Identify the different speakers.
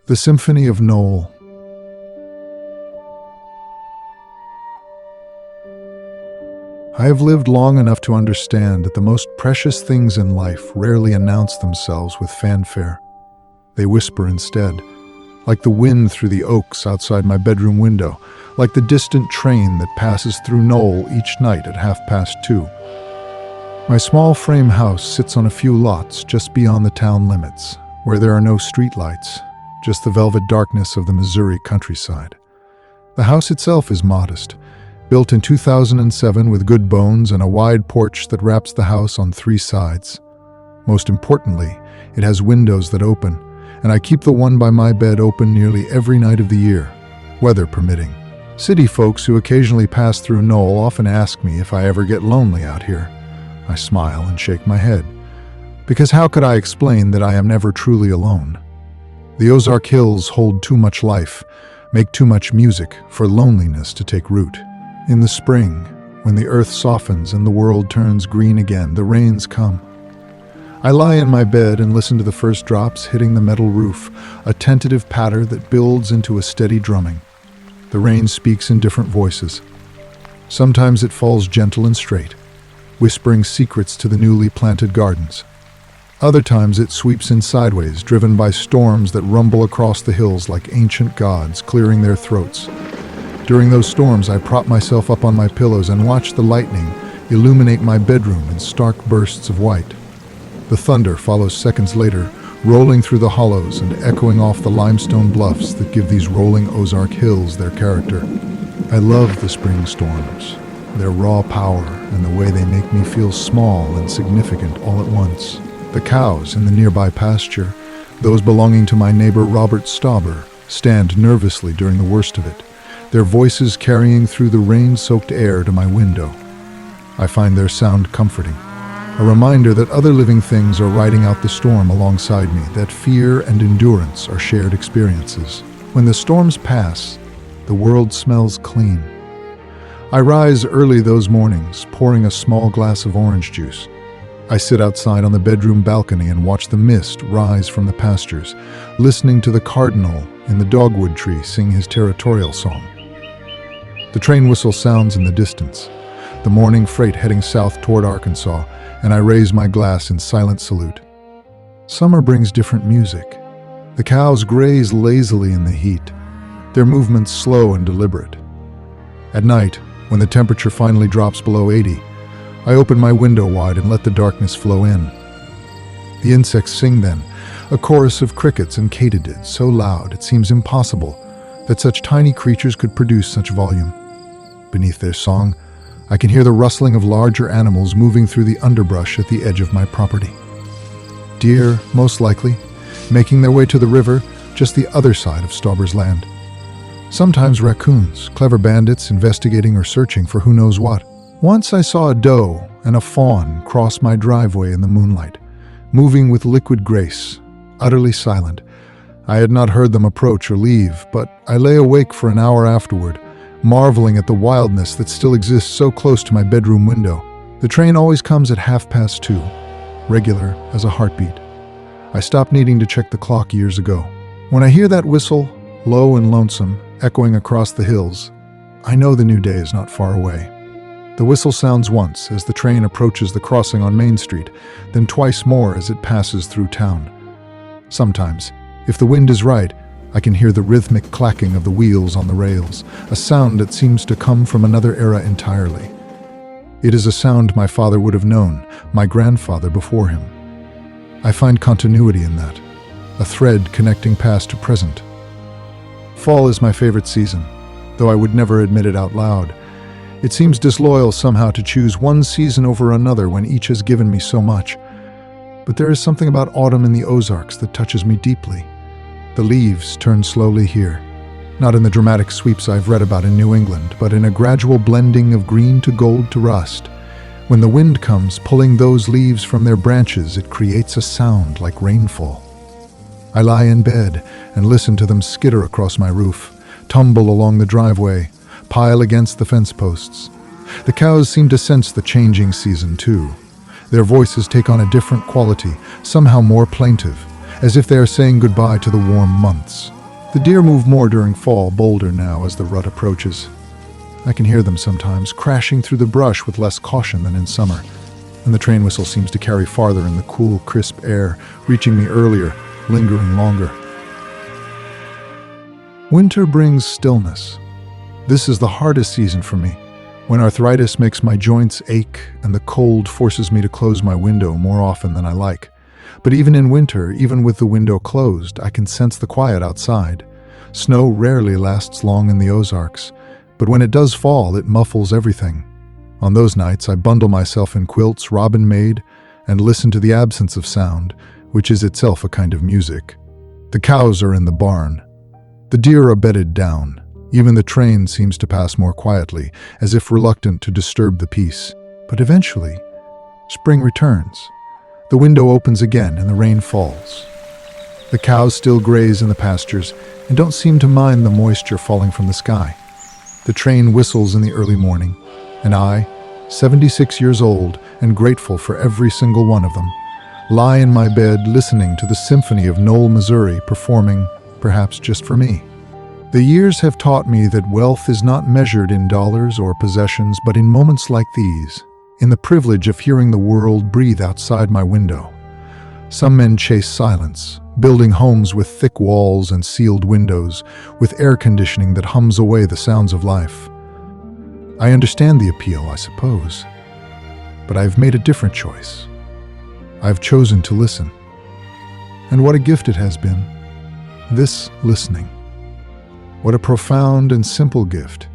Speaker 1: The Symphony of Noel. I have lived long enough to understand that the most precious things in life rarely announce themselves with fanfare. They whisper instead, like the wind through the oaks outside my bedroom window, like the distant train that passes through Noel each night at 2:30. My small frame house sits on a few lots just beyond the town limits, where there are no streetlights, just the velvet darkness of the Missouri countryside. The house itself is modest, built in 2007 with good bones and a wide porch that wraps the house on 3 sides. Most importantly, it has windows that open, and I keep the one by my bed open nearly every night of the year, weather permitting. City folks who occasionally pass through Noel often ask me if I ever get lonely out here. I smile and shake my head, because how could I explain that I am never truly alone? The Ozark Hills hold too much life, make too much music for loneliness to take root. In the spring, when the earth softens and the world turns green again, the rains come. I lie in my bed and listen to the first drops hitting the metal roof, a tentative patter that builds into a steady drumming. The rain speaks in different voices. Sometimes it falls gentle and straight, whispering secrets to the newly planted gardens. Other times it sweeps in sideways, driven by storms that rumble across the hills like ancient gods clearing their throats. During those storms, I prop myself up on my pillows and watch the lightning illuminate my bedroom in stark bursts of white. The thunder follows seconds later, rolling through the hollows and echoing off the limestone bluffs that give these rolling Ozark hills their character. I love the spring storms, their raw power and the way they make me feel small and significant all at once. The cows in the nearby pasture, those belonging to my neighbor Robert Stauber, stand nervously during the worst of it, their voices carrying through the rain-soaked air to my window. I find their sound comforting, a reminder that other living things are riding out the storm alongside me, that fear and endurance are shared experiences. When the storms pass, the world smells clean. I rise early those mornings, pouring a small glass of orange juice. I sit outside on the bedroom balcony and watch the mist rise from the pastures, listening to the cardinal in the dogwood tree sing his territorial song. The train whistle sounds in the distance, the morning freight heading south toward Arkansas, and I raise my glass in silent salute. Summer brings different music. The cows graze lazily in the heat, their movements slow and deliberate. At night, when the temperature finally drops below 80, I open my window wide and let the darkness flow in. The insects sing then, a chorus of crickets and katydids so loud it seems impossible that such tiny creatures could produce such volume. Beneath their song, I can hear the rustling of larger animals moving through the underbrush at the edge of my property. Deer, most likely, making their way to the river just the other side of Stauber's land. Sometimes raccoons, clever bandits investigating or searching for who knows what. Once I saw a doe and a fawn cross my driveway in the moonlight, moving with liquid grace, utterly silent. I had not heard them approach or leave, but I lay awake for an hour afterward, marveling at the wildness that still exists so close to my bedroom window. The train always comes at 2:30, regular as a heartbeat. I stopped needing to check the clock years ago. When I hear that whistle, low and lonesome, echoing across the hills, I know the new day is not far away. The whistle sounds once as the train approaches the crossing on Main Street, then twice more as it passes through town. Sometimes, if the wind is right, I can hear the rhythmic clacking of the wheels on the rails, a sound that seems to come from another era entirely. It is a sound my father would have known, my grandfather before him. I find continuity in that, a thread connecting past to present. Fall is my favorite season, though I would never admit it out loud. It seems disloyal somehow to choose one season over another when each has given me so much. But there is something about autumn in the Ozarks that touches me deeply. The leaves turn slowly here, not in the dramatic sweeps I've read about in New England, but in a gradual blending of green to gold to rust. When the wind comes pulling those leaves from their branches, it creates a sound like rainfall. I lie in bed and listen to them skitter across my roof, tumble along the driveway, pile against the fence posts. The cows seem to sense the changing season too. Their voices take on a different quality, somehow more plaintive, as if they are saying goodbye to the warm months. The deer move more during fall, bolder now as the rut approaches. I can hear them sometimes, crashing through the brush with less caution than in summer, and the train whistle seems to carry farther in the cool, crisp air, reaching me earlier, lingering longer. Winter brings stillness. This is the hardest season for me, when arthritis makes my joints ache and the cold forces me to close my window more often than I like. But even in winter, even with the window closed, I can sense the quiet outside. Snow rarely lasts long in the Ozarks, but when it does fall, it muffles everything. On those nights, I bundle myself in quilts robin-made and listen to the absence of sound, which is itself a kind of music. The cows are in the barn. The deer are bedded down. Even the train seems to pass more quietly, as if reluctant to disturb the peace. But eventually, spring returns. The window opens again and the rain falls. The cows still graze in the pastures and don't seem to mind the moisture falling from the sky. The train whistles in the early morning, and I, 76 years old and grateful for every single one of them, lie in my bed listening to the Symphony of Noel, Missouri, performing, perhaps just for me. The years have taught me that wealth is not measured in dollars or possessions, but in moments like these, in the privilege of hearing the world breathe outside my window. Some men chase silence, building homes with thick walls and sealed windows, with air conditioning that hums away the sounds of life. I understand the appeal, I suppose, but I've made a different choice. I've chosen to listen. And what a gift it has been, this listening. What a profound and simple gift.